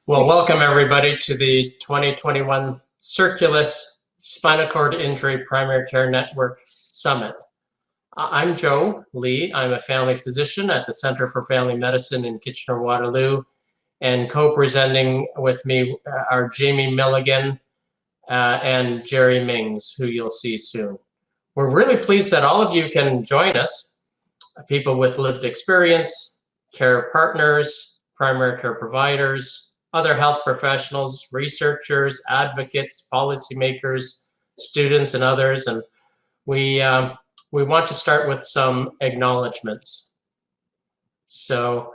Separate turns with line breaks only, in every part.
Well, welcome everybody to the 2021 Circulus Spinal Cord Injury Primary Care Network Summit. I'm Joe Lee. I'm a family physician at the Center for Family Medicine in Kitchener-Waterloo, and co-presenting with me are Jamie Milligan and Jerry Mings, who you'll see soon. We're really pleased that all of you can join us, people with lived experience, care partners, primary care providers, other health professionals, researchers, advocates, policymakers, students, and others. And we want to start with some acknowledgements. So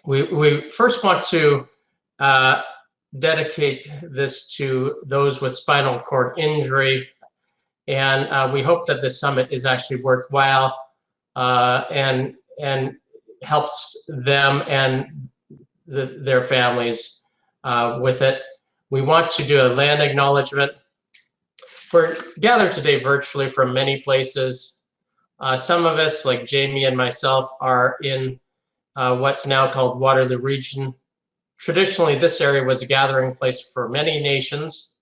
we first want to dedicate this to those with spinal cord injury. And we hope that this summit is actually worthwhile and helps them and their families with it. We want to do a land acknowledgement. We're gathered today virtually from many places. Some of us, like Jamie and myself, are in what's now called Waterloo Region. Traditionally, this area was a gathering place for many nations.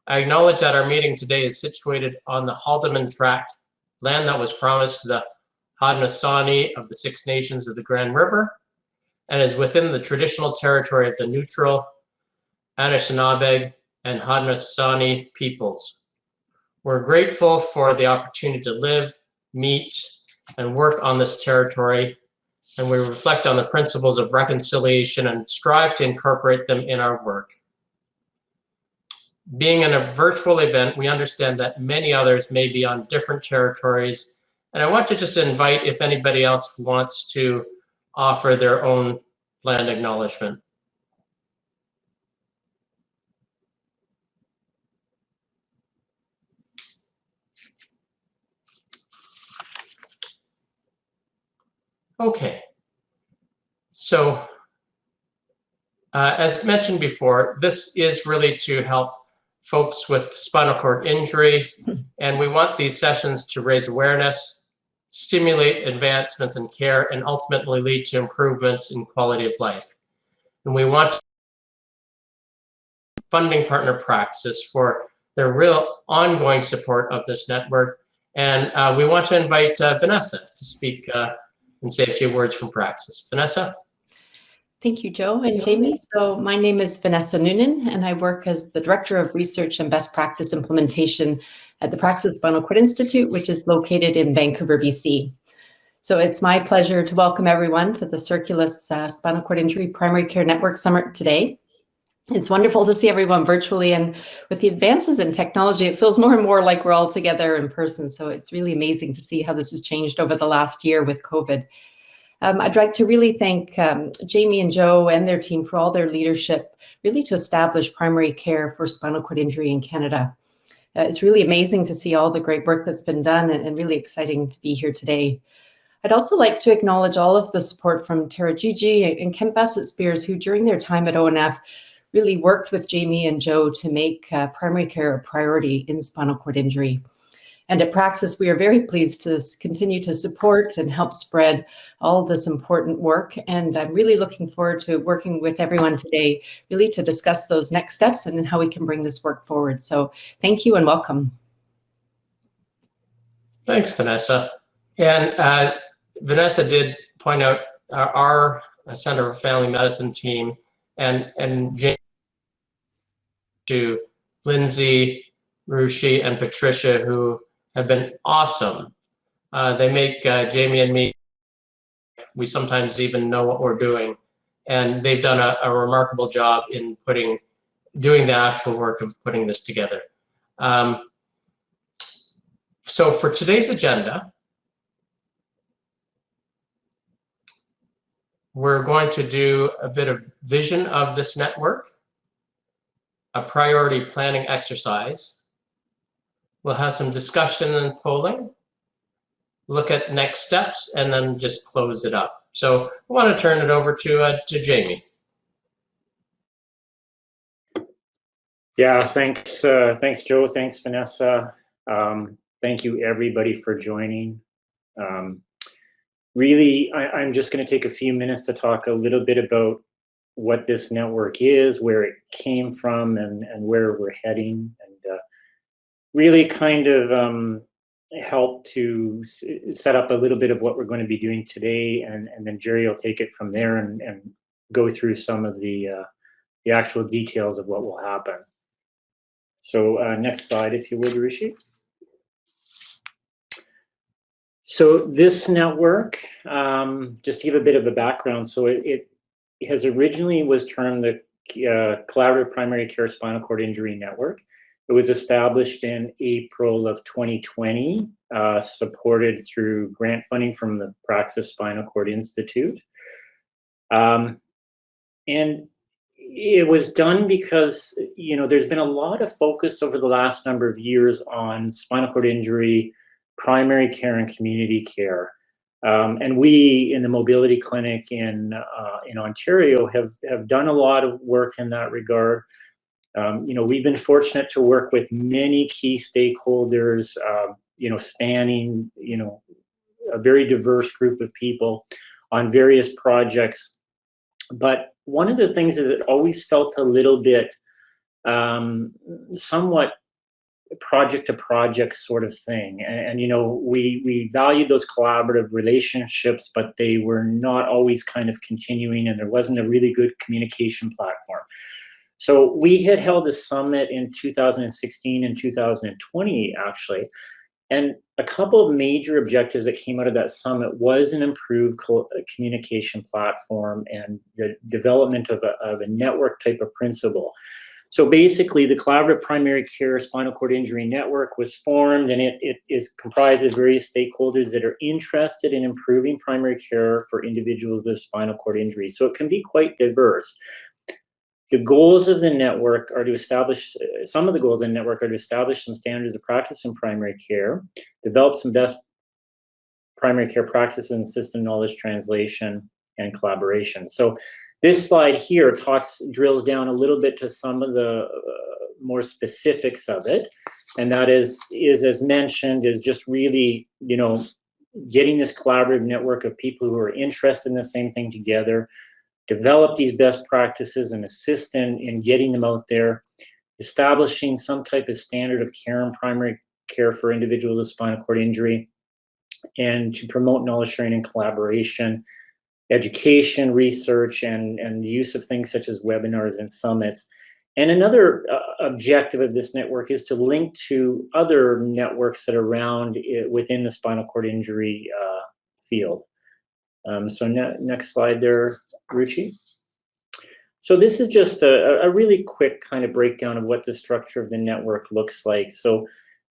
I acknowledge that our meeting today is situated on the Haldeman Tract, land that was promised to the Haudenosaunee of the Six Nations of the Grand River, and is within the traditional territory of the neutral Anishinaabe and Haudenosaunee peoples. We're grateful for the opportunity to live, meet, and work on this territory, and we reflect on the principles of reconciliation and strive to incorporate them in our work. Being in a virtual event, we understand that many others may be on different territories, and I want to just invite if anybody else wants to offer their own land acknowledgement. Okay, so as mentioned before, this is really to help folks with spinal cord injury, and we want these sessions to raise awareness, stimulate advancements in care, and ultimately lead to improvements in quality of life. And we want funding partner Praxis for their real ongoing support of this network. And we want to invite Vanessa to speak and say a few words from Praxis. Vanessa?
Thank you, Joe and Jamie. So my name is Vanessa Noonan, and I work as the Director of Research and Best Practice Implementation at the Praxis Spinal Cord Institute, which is located in Vancouver, BC. So it's my pleasure to welcome everyone to the Circulus Spinal Cord Injury Primary Care Network Summit today. It's wonderful to see everyone virtually, and with the advances in technology, it feels more and more like we're all together in person. So it's really amazing to see how this has changed over the last year with COVID. I'd like to really thank Jamie and Joe and their team for all their leadership, really to establish primary care for spinal cord injury in Canada. It's really amazing to see all the great work that's been done and really exciting to be here today. I'd also like to acknowledge all of the support from Tara Gigi and Kent Bassett-Spears, who during their time at ONF really worked with Jamie and Joe to make primary care a priority in spinal cord injury. And at Praxis, we are very pleased to continue to support and help spread all this important work. And I'm really looking forward to working with everyone today, really to discuss those next steps and how we can bring this work forward. So thank you and welcome.
Thanks, Vanessa. And Vanessa did point out our Center for Family Medicine team and Jane, to Lindsay, Rushi, and Patricia, who have been awesome. They make Jamie and me, we sometimes even know what we're doing. And they've done a remarkable doing the actual work of putting this together. So for today's agenda, we're going to do a bit of vision of this network, a priority planning exercise. We'll have some discussion and polling, look at next steps, and then just close it up. So I want to turn it over to Jamie.
Yeah, thanks Joe, thanks Vanessa. Thank you everybody for joining. Really, I'm just going to take a few minutes to talk a little bit about what this network is, where it came from, and where we're heading, and really kind of help to set up a little bit of what we're going to be doing today, and then Jerry will take it from there and go through some of the actual details of what will happen. So next slide, if you would, Rishi. So this network, just to give a bit of a background, so it has originally was termed the Collaborative Primary Care Spinal Cord Injury Network. It was established in April of 2020, supported through grant funding from the Praxis Spinal Cord Institute. And it was done because, you know, there's been a lot of focus over the last number of years on spinal cord injury, primary care, and community care. And we in the Mobility Clinic in Ontario have done a lot of work in that regard. You know, we've been fortunate to work with many key stakeholders, you know, spanning, you know, a very diverse group of people on various projects. But one of the things is it always felt a little bit somewhat project to project sort of thing. And you know, we valued those collaborative relationships, but they were not always kind of continuing, and there wasn't a really good communication platform. So we had held a summit in 2016 and 2020, actually. And a couple of major objectives that came out of that summit was an improved communication platform and the development of a network type of principle. So basically, the Collaborative Primary Care Spinal Cord Injury Network was formed, and it is comprised of various stakeholders that are interested in improving primary care for individuals with spinal cord injury. So it can be quite diverse. The goals of the network are to establish, some of the goals of the network are to establish some standards of practice in primary care, develop some best primary care practices and system knowledge translation and collaboration. So this slide here drills down a little bit to some of the more specifics of it. And that is as mentioned, is just really, you know, getting this collaborative network of people who are interested in the same thing together, develop these best practices and assist in getting them out there, establishing some type of standard of care in primary care for individuals with spinal cord injury, and to promote knowledge sharing and collaboration, education, research, and the use of things such as webinars and summits. And another objective of this network is to link to other networks that are around within the spinal cord injury field. So next slide there, Ruchi. So this is just a really quick kind of breakdown of what the structure of the network looks like. So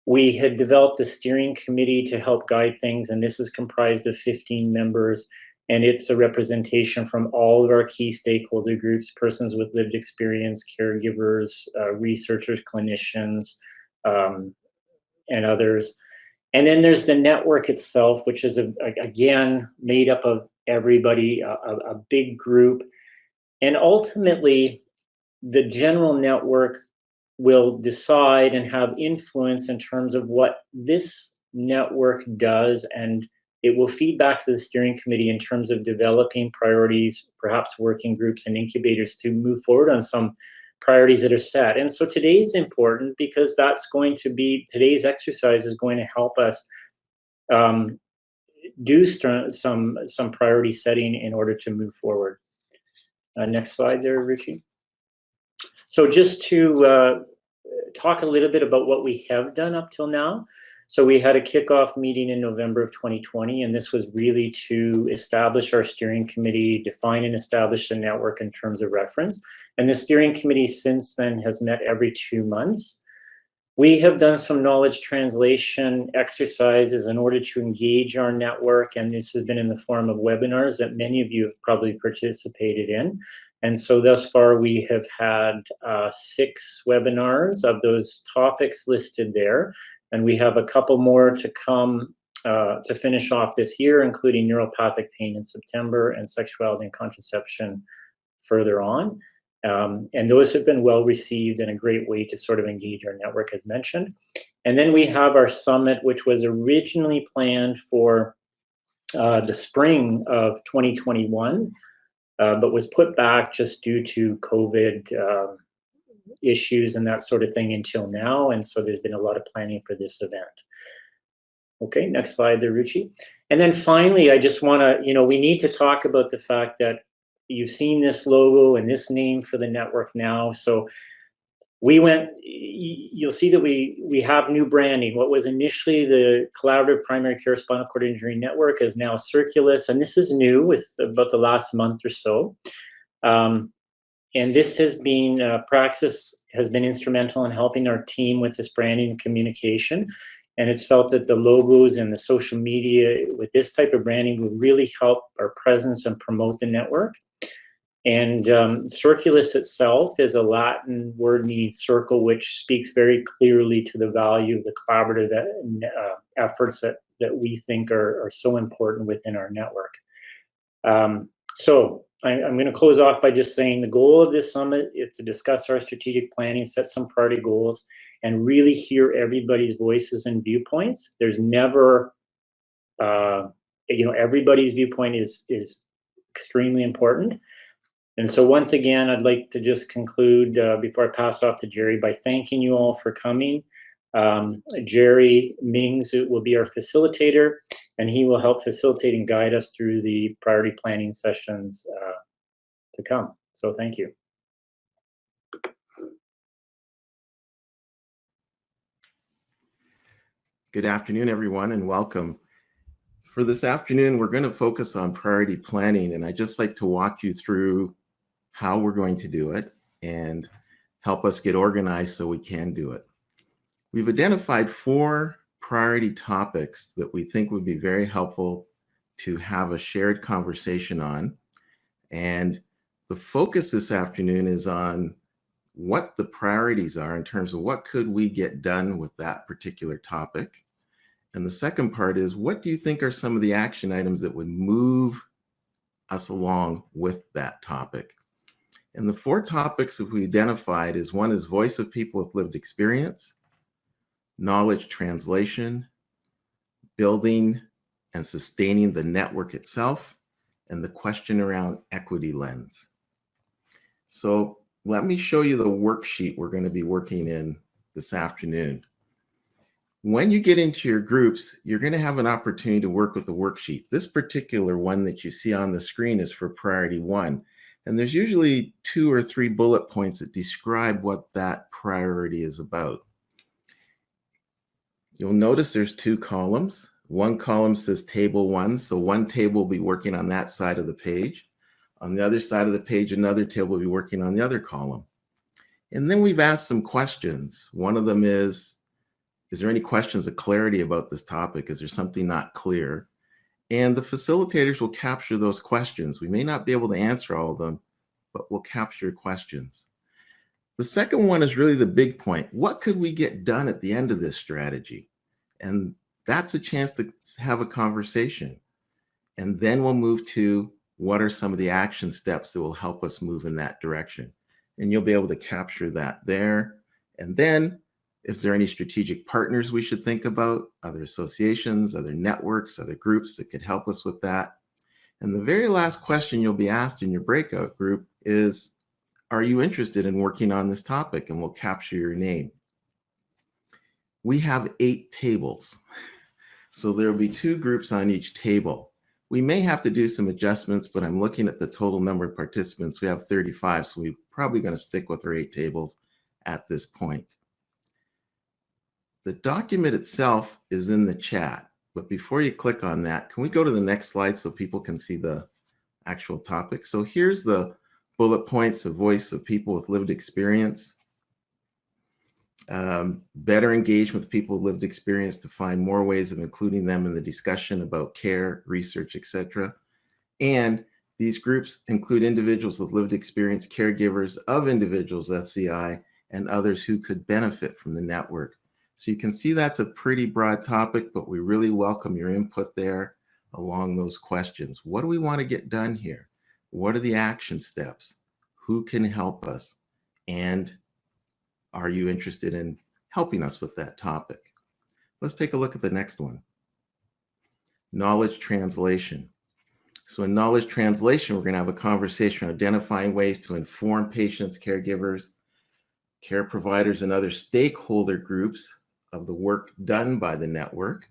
we had developed a steering committee to help guide things, and this is comprised of 15 members, and it's a representation from all of our key stakeholder groups, persons with lived experience, caregivers, researchers, clinicians, and others. And then there's the network itself, which is, again, made up of everybody, a big group. And ultimately, the general network will decide and have influence in terms of what this network does, and it will feed back to the steering committee in terms of developing priorities, perhaps working groups and incubators to move forward on some priorities that are set. And so today's important because that's going to be, today's exercise is going to help us do some priority setting in order to move forward. Next slide there, Richie. So just to talk a little bit about what we have done up till now. So we had a kickoff meeting in November of 2020, and this was really to establish our steering committee, define and establish a network in terms of reference. And the steering committee since then has met every 2 months. We have done some knowledge translation exercises in order to engage our network, and this has been in the form of webinars that many of you have probably participated in. And so thus far we have had 6 webinars of those topics listed there. And we have a couple more to come to finish off this year, including neuropathic pain in September and sexuality and contraception further on. And those have been well received and a great way to sort of engage our network, as mentioned. And then we have our summit, which was originally planned for the spring of 2021. but was put back just due to COVID issues and that sort of thing until now. And so there's been a lot of planning for this event. Okay, next slide there, Ruchi. And then finally, I just want to, we need to talk about the fact that you've seen this logo and this name for the network now. So you'll see that we have new branding. What was initially the Collaborative Primary Care Spinal Cord Injury Network is now Circulus, and this is new with about the last month or so. And this has been, Praxis has been instrumental in helping our team with this branding and communication. And it's felt that the logos and the social media with this type of branding will really help our presence and promote the network. And Circulus itself is a Latin word meaning circle, which speaks very clearly to the value of the collaborative efforts that we think are so important within our network. So I'm going to close off by just saying the goal of this summit is to discuss our strategic planning, set some priority goals, and really hear everybody's voices and viewpoints. There's never, everybody's viewpoint is extremely important. And so once again, I'd like to just conclude before I pass off to Jerry by thanking you all for coming. Jerry Mings will be our facilitator, and he will help facilitate and guide us through the priority planning sessions to come. So thank you.
Good afternoon, everyone, and welcome. For this afternoon, we're going to focus on priority planning, and I'd just like to walk you through how we're going to do it and help us get organized so we can do it. We've identified 4 priority topics that we think would be very helpful to have a shared conversation on. And the focus this afternoon is on what the priorities are in terms of what could we get done with that particular topic. And the second part is, what do you think are some of the action items that would move us along with that topic? And the 4 topics that we identified is, one is voice of people with lived experience, knowledge translation, building and sustaining the network itself, and the question around equity lens. So let me show you the worksheet we're going to be working in this afternoon. When you get into your groups, you're going to have an opportunity to work with the worksheet. This particular one that you see on the screen is for priority 1. And there's usually 2 or 3 bullet points that describe what that priority is about. You'll notice there's 2 columns. One column says table 1, so one table will be working on that side of the page. On the other side of the page, another table will be working on the other column. And then we've asked some questions. One of them is there any questions of clarity about this topic? Is there something not clear? And the facilitators will capture those questions. We may not be able to answer all of them, but we'll capture questions. The second one is really the big point. What could we get done at the end of this strategy? And that's a chance to have a conversation. And then we'll move to what are some of the action steps that will help us move in that direction. And you'll be able to capture that there. And then, is there any strategic partners we should think about? Other associations, other networks, other groups that could help us with that? And the very last question you'll be asked in your breakout group is, are you interested in working on this topic? And we'll capture your name. We have 8 tables. So there will be 2 groups on each table. We may have to do some adjustments, but I'm looking at the total number of participants. We have 35, so we're probably going to stick with our 8 tables at this point. The document itself is in the chat, but before you click on that, can we go to the next slide so people can see the actual topic? So here's the bullet points of voice of people with lived experience. Better engagement with people with lived experience to find more ways of including them in the discussion about care, research, etc. And these groups include individuals with lived experience, caregivers of individuals with SCI, and others who could benefit from the network. So you can see that's a pretty broad topic, but we really welcome your input there along those questions. What do we want to get done here? What are the action steps? Who can help us? And are you interested in helping us with that topic? Let's take a look at the next one. Knowledge translation. So in knowledge translation, we're going to have a conversation on identifying ways to inform patients, caregivers, care providers, and other stakeholder groups of the work done by the network,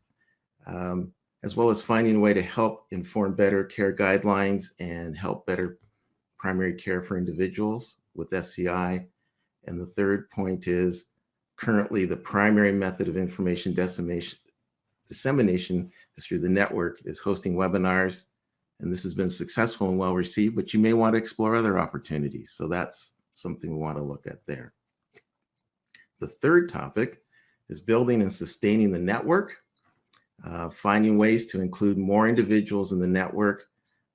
as well as finding a way to help inform better care guidelines and help better primary care for individuals with SCI. And the third point is currently the primary method of information dissemination is through the network is hosting webinars. And this has been successful and well received, but you may want to explore other opportunities. So that's something we want to look at there. The third topic is building and sustaining the network, finding ways to include more individuals in the network,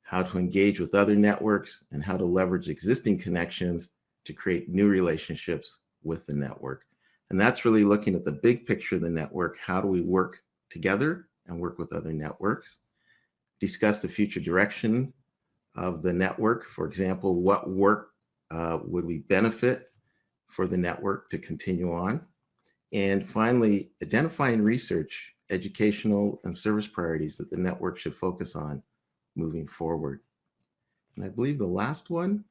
how to engage with other networks, and how to leverage existing connections to create new relationships with the network. And that's really looking at the big picture of the network. How do we work together and work with other networks? Discuss the future direction of the network. For example, what work would we benefit for the network to continue on? And finally, identifying research, educational, and service priorities that the network should focus on moving forward. And I believe the last one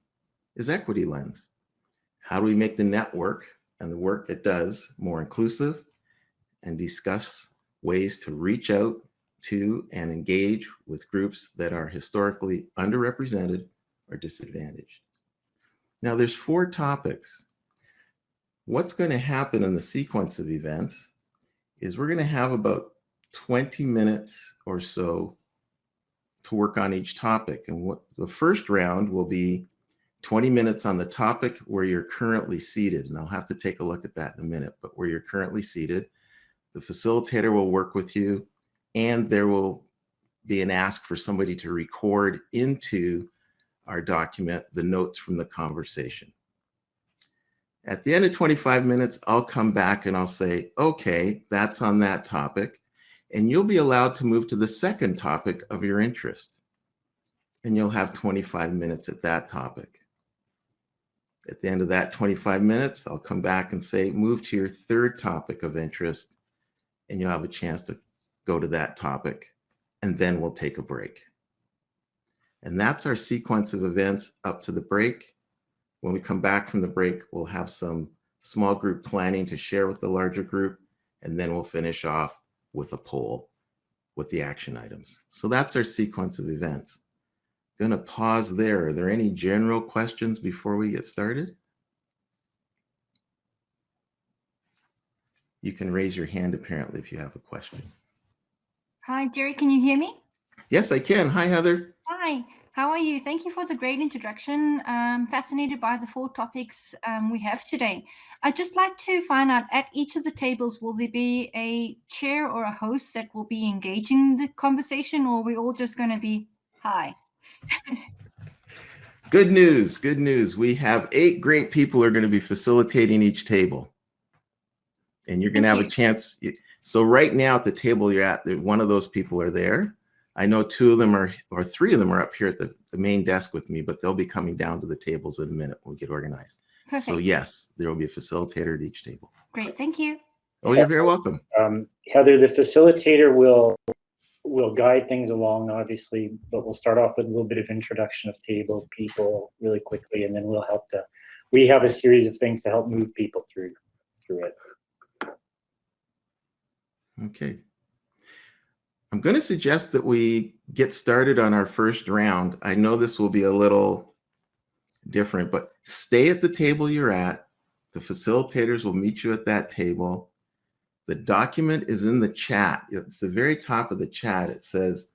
is equity lens. How do we make the network and the work it does more inclusive, and discuss ways to reach out to and engage with groups that are historically underrepresented or disadvantaged. Now there's 4 topics. What's going to happen in the sequence of events is we're going to have about 20 minutes or so to work on each topic. And what the first round will be 20 minutes on the topic where you're currently seated. And I'll have to take a look at that in a minute, but where you're currently seated, the facilitator will work with you, and there will be an ask for somebody to record into our document the notes from the conversation. At the end of 25 minutes, I'll come back and I'll say, okay, that's on that topic. And you'll be allowed to move to the second topic of your interest. And you'll have 25 minutes at that topic. At the end of that 25 minutes, I'll come back and say, move to your third topic of interest. And you'll have a chance to go to that topic. And then we'll take a break. And that's our sequence of events up to the break. When we come back from the break, we'll have some small group planning to share with the larger group, and then we'll finish off with a poll with the action items. So that's our sequence of events. Going to pause there. Are there any general questions before we get started? You can raise your hand apparently if you have a question.
Hi, Jerry, can you hear me?
Yes, I can. Hi, Heather.
Hi, how are you? Thank you for the great introduction. I'm fascinated by the 4 topics we have today. I'd just like to find out, at each of the tables, will there be a chair or a host that will be engaging the conversation, or are we all just going to be, hi?
Good news. Good news. We have 8 great people who are going to be facilitating each table. And you're going to have a chance. So right now at the table you're at, one of those people are there. I know 2 of them are, or 3 of them are up here at the main desk with me, but they'll be coming down to the tables in a minute when we get organized.
Perfect.
So yes, there will be a facilitator at each table.
Great, thank you.
Oh, you're very welcome.
Heather, the facilitator will guide things along, obviously, but we'll start off with a little bit of introduction of table people really quickly, and then we'll help to, we have a series of things to help move people through it.
Okay. I'm going to suggest that we get started on our first round. I know this will be a little different, but stay at the table you're at. The facilitators will meet you at that table. The document is in the chat. It's the very top of the chat. It says,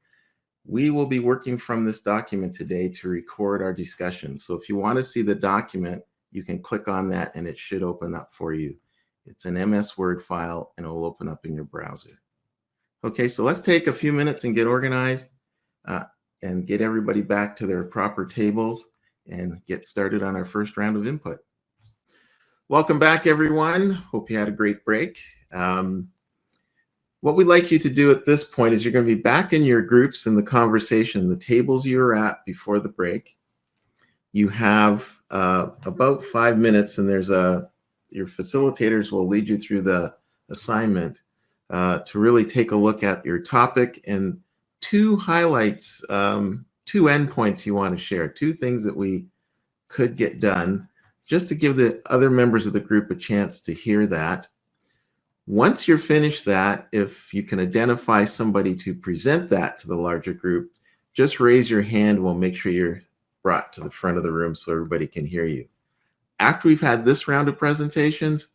we will be working from this document today to record our discussion. So if you want to see the document, you can click on that and it should open up for you. It's an MS Word file and it will open up in your browser. Okay, so let's take a few minutes and get organized and get everybody back to their proper tables and get started on our first round of input. Welcome back, everyone. Hope you had a great break. What we'd like you to do at this point is you're going to be back in your groups in the conversation, the tables you were at before the break. You have about 5 minutes, and there's your facilitators will lead you through the assignment to really take a look at your topic and 2 highlights two endpoints you want to share, two things that we could get done, just to give the other members of the group a chance to hear that. Once you're finished that, if you can identify somebody to present that to the larger group, just raise your hand. We'll make sure you're brought to the front of the room so everybody can hear you. After we've had this round of presentations,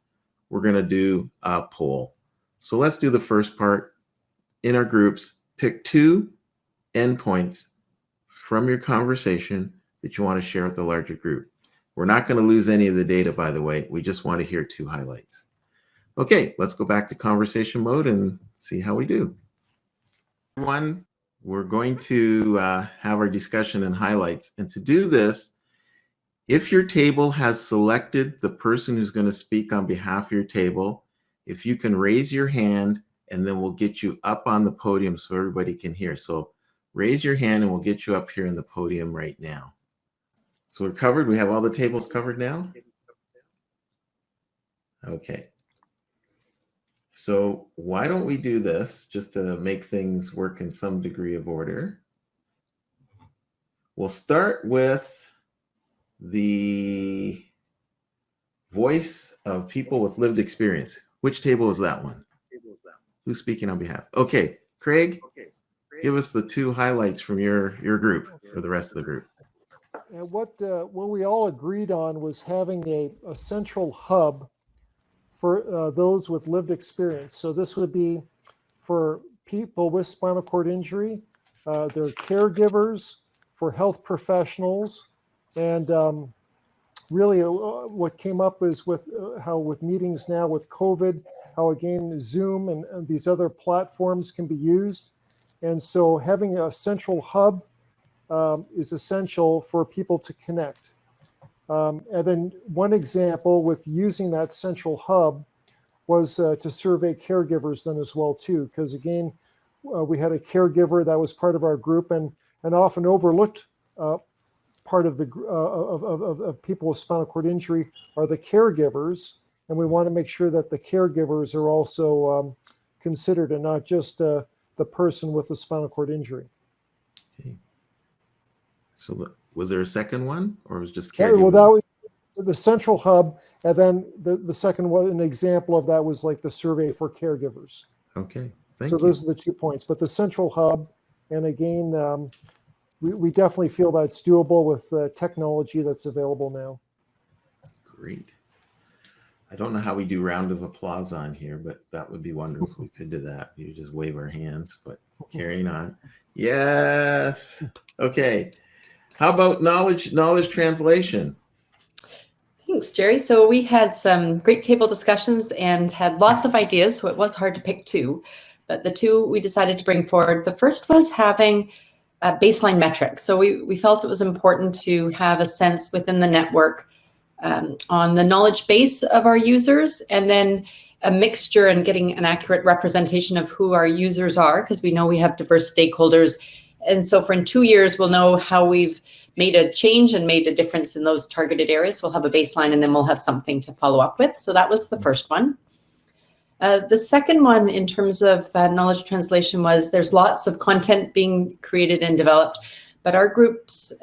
we're going to do a poll. So let's do the first part. In our groups, pick two endpoints from your conversation that you want to share with the larger group. We're not going to lose any of the data, by the way. We just want to hear two highlights. Okay, let's go back to conversation mode and see how we do. One, we're going to have our discussion and highlights. And to do this, if your table has selected the person who's going to speak on behalf of your table, if you can raise your hand, and then we'll get you up on the podium so everybody can hear. So raise your hand and we'll get you up here in the podium right now. So we're covered. We have all the tables covered now. Okay. So why don't we do this just to make things work in some degree of order? We'll start with the voice of people with lived experience. Which table is that one? Who's speaking on behalf? Okay, Craig, give us the two highlights from your group for the rest of the group.
And what we all agreed on was having a central hub for those with lived experience. So this would be for people with spinal cord injury, their caregivers, for health professionals, and really what came up is with how with meetings now with COVID, how again Zoom and these other platforms can be used. And so having a central hub is essential for people to connect. And then one example with using that central hub was to survey caregivers then as well too, because again, we had a caregiver that was part of our group and often overlooked part of the of people with spinal cord injury are the caregivers, and we want to make sure that the caregivers are also considered and not just the person with the spinal cord injury.
Okay. So was there a second one, or was it just caregivers?
Yeah, well, that was the central hub, and then the second one, an example of that was like the survey for caregivers.
Okay,
so those are the 2 points. But the central hub, and again, we definitely feel that's doable with the technology that's available now.
Great. I don't know how we do round of applause on here, but that would be wonderful. We could do that. You just wave our hands, but carrying on. Yes. Okay. How about knowledge translation?
Thanks, Jerry. So we had some great table discussions and had lots of ideas, so it was hard to pick two, but the two we decided to bring forward. The first was having baseline metrics. So we felt it was important to have a sense within the network on the knowledge base of our users, and then a mixture and getting an accurate representation of who our users are, because we know we have diverse stakeholders. And so for in 2 years, we'll know how we've made a change and made a difference in those targeted areas. We'll have a baseline and then we'll have something to follow up with. So that was the first one. The second one in terms of knowledge translation was there's lots of content being created and developed, but our groups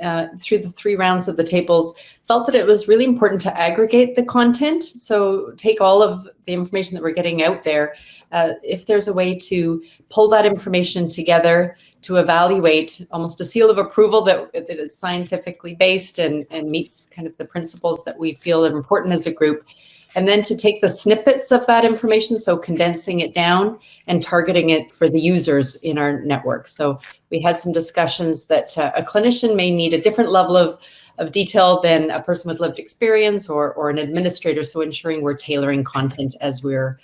through the 3 rounds of the tables felt that it was really important to aggregate the content. So take all of the information that we're getting out there. If there's a way to pull that information together to evaluate almost a seal of approval that is scientifically based and meets kind of the principles that we feel are important as a group. And then to take the snippets of that information, so condensing it down and targeting it for the users in our network. So we had some discussions that a clinician may need a different level of detail than a person with lived experience or an administrator. So ensuring we're tailoring content as we're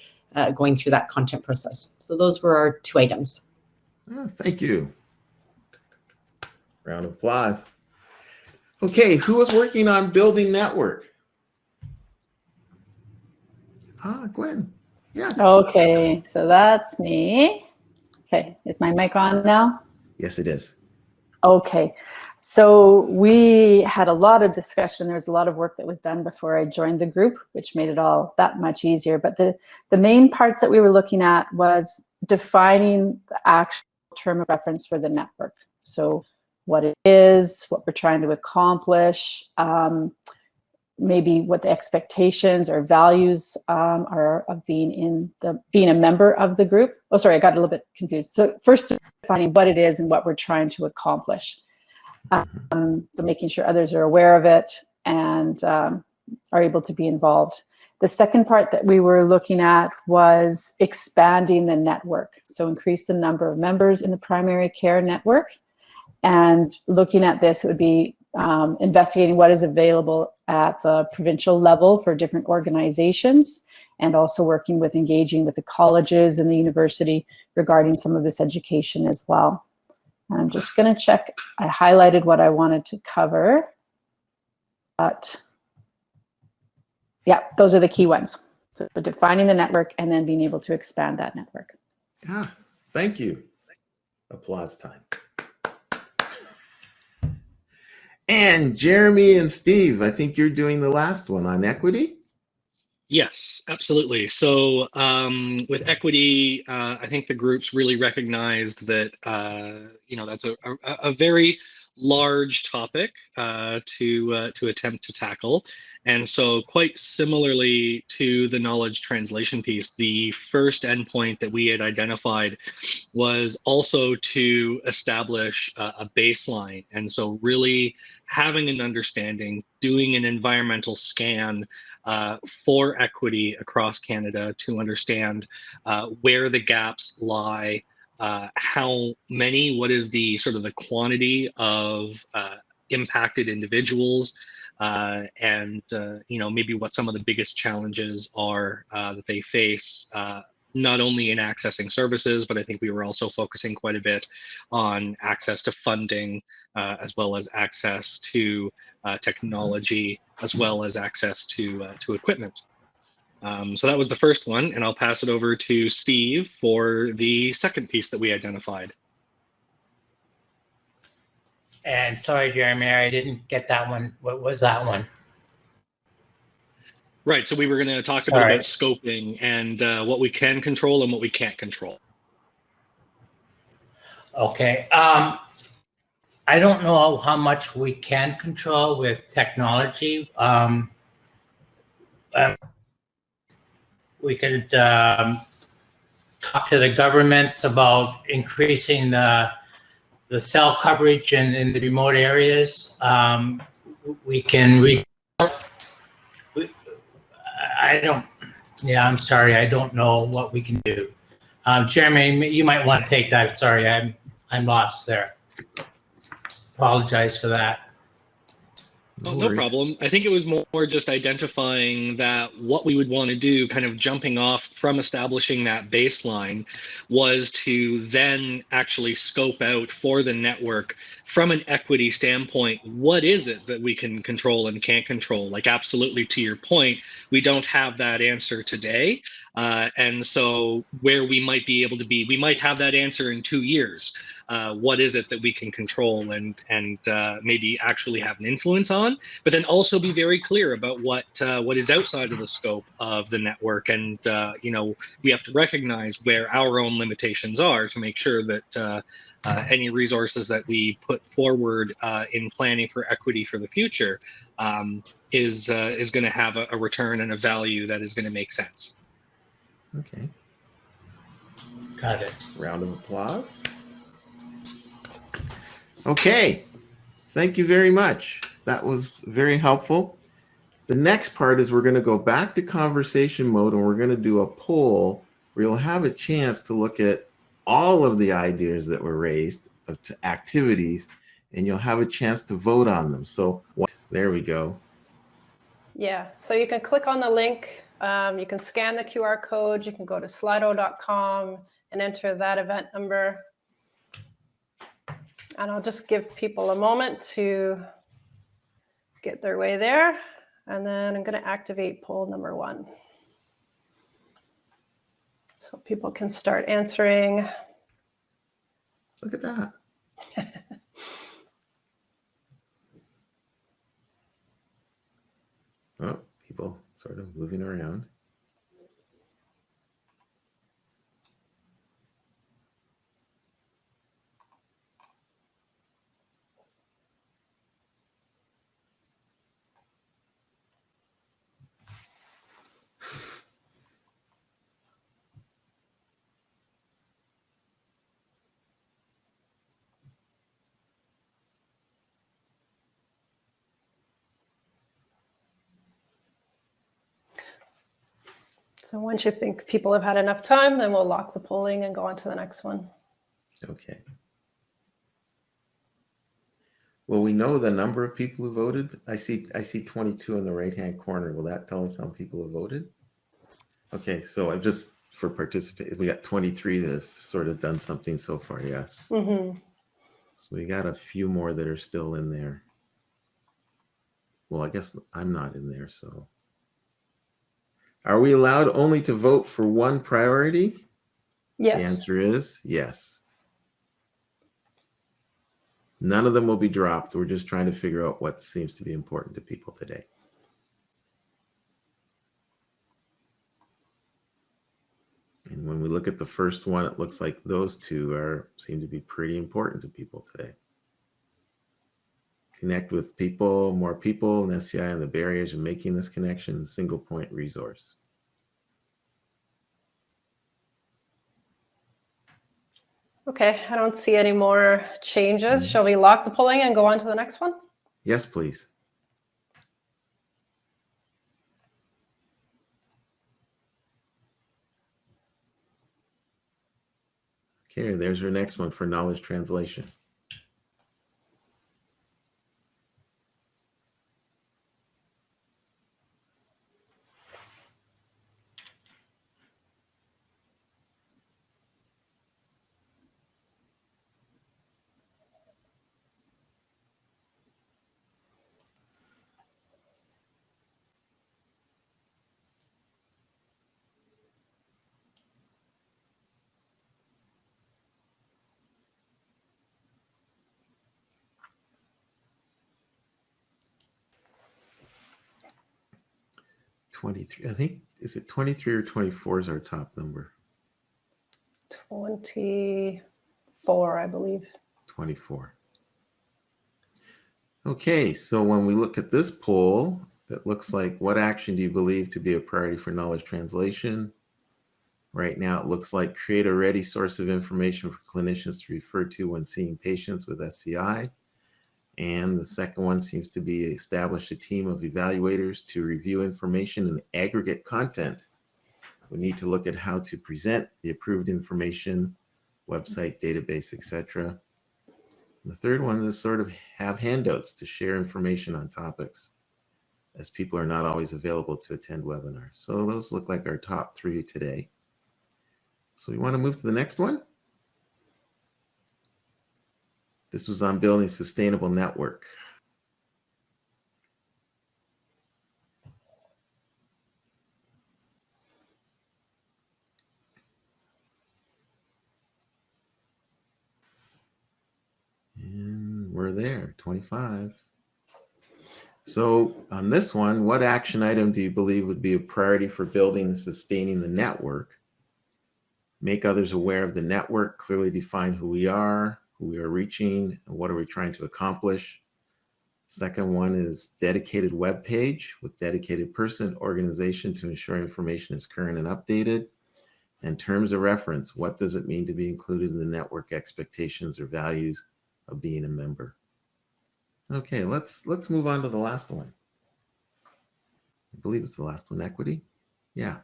going through that content process. So those were our 2 items.
Oh, thank you. Round of applause. Okay, who was working on building network? Gwen. Yes.
Okay, so that's me. Okay, is my mic on now?
Yes, it is.
Okay, so we had a lot of discussion. There's a lot of work that was done before I joined the group, which made it all that much easier. But the main parts that we were looking at was defining the actual term of reference for the network. So what it is, what we're trying to accomplish, maybe what the expectations or values are of being a member of the group. Oh, sorry, I got a little bit confused. So first, defining what it is and what we're trying to accomplish. So making sure others are aware of it and are able to be involved. The second part that we were looking at was expanding the network. So increase the number of members in the primary care network. And looking at this, it would be investigating what is available at the provincial level for different organizations, and also engaging with the colleges and the university regarding some of this education as well. And I'm just going to check. I highlighted what I wanted to cover, but yeah, those are the key ones. So defining the network and then being able to expand that network.
Yeah, thank you. Applause time. And Jeremy and Steve, I think you're doing the last one on equity.
Yes, absolutely. So with equity, I think the groups really recognized that, that's a very large topic to attempt to tackle. And so quite similarly to the knowledge translation piece, the first endpoint that we had identified was also to establish a baseline. And so really having an understanding, doing an environmental scan for equity across Canada to understand where the gaps lie, how many, what is the sort of the quantity of impacted individuals, and maybe what some of the biggest challenges are that they face, not only in accessing services, but I think we were also focusing quite a bit on access to funding, as well as access to technology, as well as access to equipment. So that was the first one, and I'll pass it over to Steve for the second piece that we identified.
And sorry, Jeremy, I didn't get that one. What was that one?
Right, so we were going to talk a bit about scoping and what we can control and what we can't control.
Okay. I don't know how much we can control with technology. We could talk to the governments about increasing the cell coverage in the remote areas. We can I'm sorry, I don't know what we can do. Jeremy, you might want to take that. Sorry, I'm lost there. Apologize for that.
Oh, no problem. I think it was more just identifying that what we would want to do, kind of jumping off from establishing that baseline, was to then actually scope out for the network from an equity standpoint, what is it that we can control and can't control? Like, absolutely, to your point, we don't have that answer today. And so where we might be able to be, we might have that answer in 2 years. What is it that we can control and maybe actually have an influence on, but then also be very clear about what is outside of the scope of the network. And, we have to recognize where our own limitations are to make sure that any resources that we put forward in planning for equity for the future is going to have a return and a value that is going to make sense.
Okay.
Got it.
Round of applause. Okay. Thank you very much. That was very helpful. The next part is we're going to go back to conversation mode, and we're going to do a poll where you'll have a chance to look at all of the ideas that were raised to activities, and you'll have a chance to vote on them. So there we go.
Yeah, so you can click on the link. You can scan the QR code. You can go to slido.com and enter that event number. And I'll just give people a moment to get their way there. And then I'm going to activate poll number 1. So people can start answering.
Look at that. Oh, people sort of moving around.
So once you think people have had enough time, then we'll lock the polling and go on to the next one.
Okay. Well, we know the number of people who voted. I see 22 in the right-hand corner. Will that tell us how people have voted? Okay, so I've just, for participate, we got 23 that have sort of done something so far, yes.
Mm-hmm.
So we got a few more that are still in there. Well, I guess I'm not in there, so. Are we allowed only to vote for one priority?
Yes.
The answer is yes. None of them will be dropped. We're just trying to figure out what seems to be important to people today. And when we look at the first one, it looks like those two seem to be pretty important to people today. Connect with people, more people, and SCI and the barriers of making this connection, single point resource.
Okay, I don't see any more changes. Shall we lock the polling and go on to the next one?
Yes, please. Okay, there's your next one for knowledge translation. I think, is it 23 or 24 is our top number?
24, I believe.
24. Okay, so when we look at this poll, it looks like, what action do you believe to be a priority for knowledge translation? Right now, it looks like create a ready source of information for clinicians to refer to when seeing patients with SCI. And the second one seems to be establish a team of evaluators to review information and aggregate content. We need to look at how to present the approved information, website, database, etc. The third one is sort of have handouts to share information on topics, as people are not always available to attend webinars. So those look like our top three today. So we want to move to the next one. This was on building a sustainable network. And we're there, 25. So on this one, what action item do you believe would be a priority for building and sustaining the network? Make others aware of the network, clearly define who we are reaching, and what are we trying to accomplish. Second one is dedicated web page with dedicated person, organization to ensure information is current and updated. And terms of reference, what does it mean to be included in the network expectations or values of being a member? Okay, let's move on to the last one. I believe it's the last one, equity. Yeah.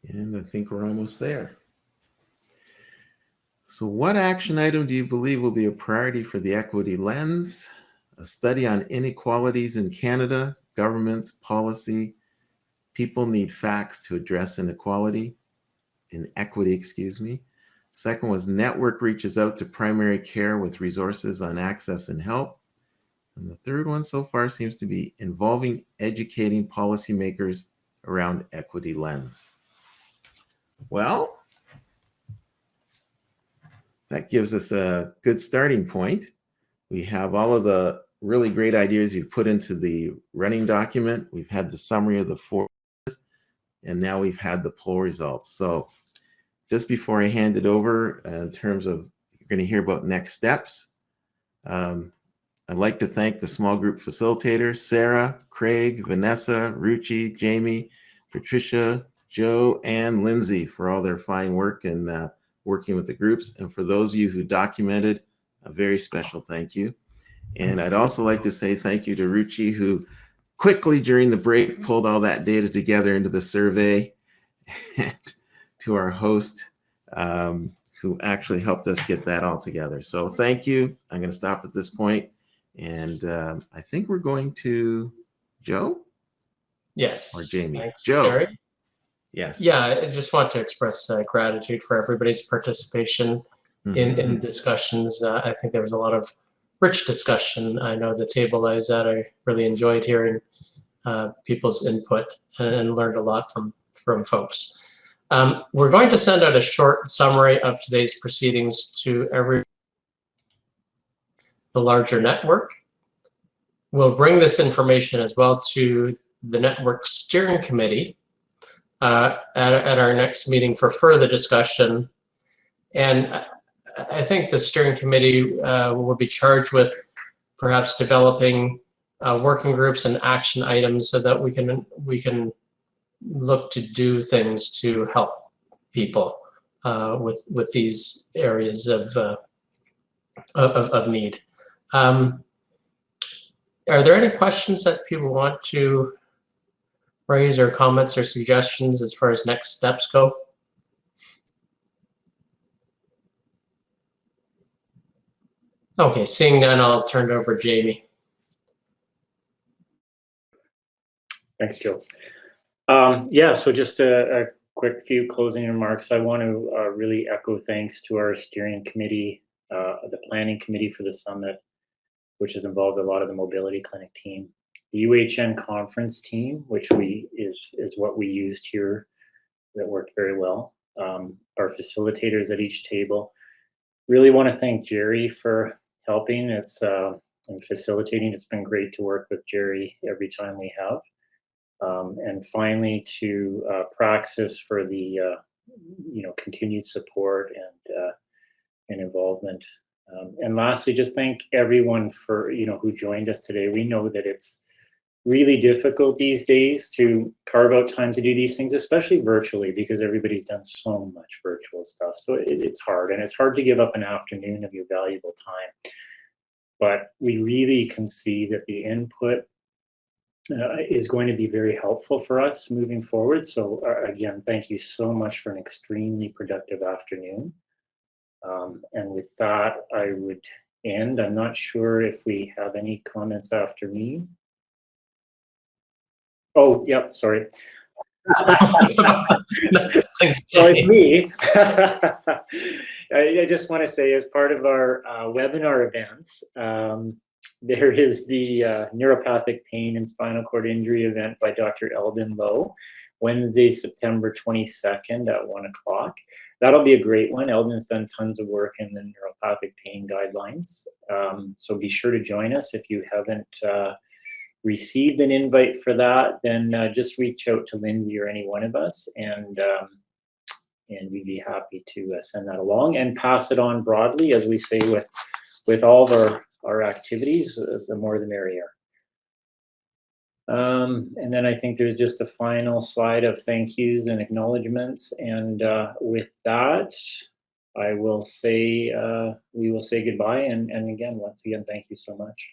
And I think we're almost there. So what action item do you believe will be a priority for the equity lens? A study on inequalities in Canada, government, policy. People need facts to address inequality, inequity, excuse me. Second was network reaches out to primary care with resources on access and help. And the third one so far seems to be involving educating policymakers around equity lens. Well, that gives us a good starting point. We have all of the really great ideas you've put into the running document. We've had the summary of the four, and now we've had the poll results. So just before I hand it over, in terms of you're going to hear about next steps, I'd like to thank the small group facilitators, Sarah, Craig, Vanessa, Ruchi, Jamie, Patricia, Joe, and Lindsay for all their fine work and working with the groups. And for those of you who documented, a very special thank you. And I'd also like to say thank you to Ruchi, who quickly during the break pulled all that data together into the survey, and to our host, who actually helped us get that all together. So thank you. I'm going to stop at this point. And I think we're going to Joe?
Yes.
Or Jamie?
Thanks,
Joe.
Gary.
Yes.
Yeah, I just want to express gratitude for everybody's participation in discussions. I think there was a lot of rich discussion. I know the table I was at, I really enjoyed hearing people's input and learned a lot from folks. We're going to send out a short summary of today's proceedings to the larger network. We'll bring this information as well to the network steering committee at our next meeting for further discussion. And I think the steering committee will be charged with perhaps developing working groups and action items so that we can look to do things to help people with these areas of need. Are there any questions that people want to raise, or comments or suggestions as far as next steps go? Okay, seeing none, I'll turn it over to Jamie.
Thanks, Joe. Yeah, so just a quick few closing remarks. I want to really echo thanks to our steering committee, the planning committee for the summit, which has involved a lot of the mobility clinic team, the UHN conference team, which is what we used here, that worked very well. Our facilitators at each table. Really want to thank Jerry for helping. And facilitating. It's been great to work with Jerry every time we have. And finally, to Praxis for the continued support and involvement. And lastly, just thank everyone for who joined us today. We know that it's really difficult these days to carve out time to do these things, especially virtually, because everybody's done so much virtual stuff. So it's hard, and it's hard to give up an afternoon of your valuable time. But we really can see that the input is going to be very helpful for us moving forward. So again, thank you so much for an extremely productive afternoon. And with that, I would end. I'm not sure if we have any comments after me. Oh, yep, sorry.
Oh,
it's me. I just want to say, as part of our webinar events, there is the neuropathic pain and spinal cord injury event by Dr. Eldon Lowe, Wednesday, September 22nd at 1 o'clock. That'll be a great one. Eldon's done tons of work in the neuropathic pain guidelines. So be sure to join us. If you haven't received an invite for that, then just reach out to Lindsay or any one of us, and we'd be happy to send that along and pass it on broadly, as we say with all of our activities. The more the merrier. And then I think there's just a final slide of thank yous and acknowledgements, and with that, I will say we will say goodbye, and again, once again, thank you so much.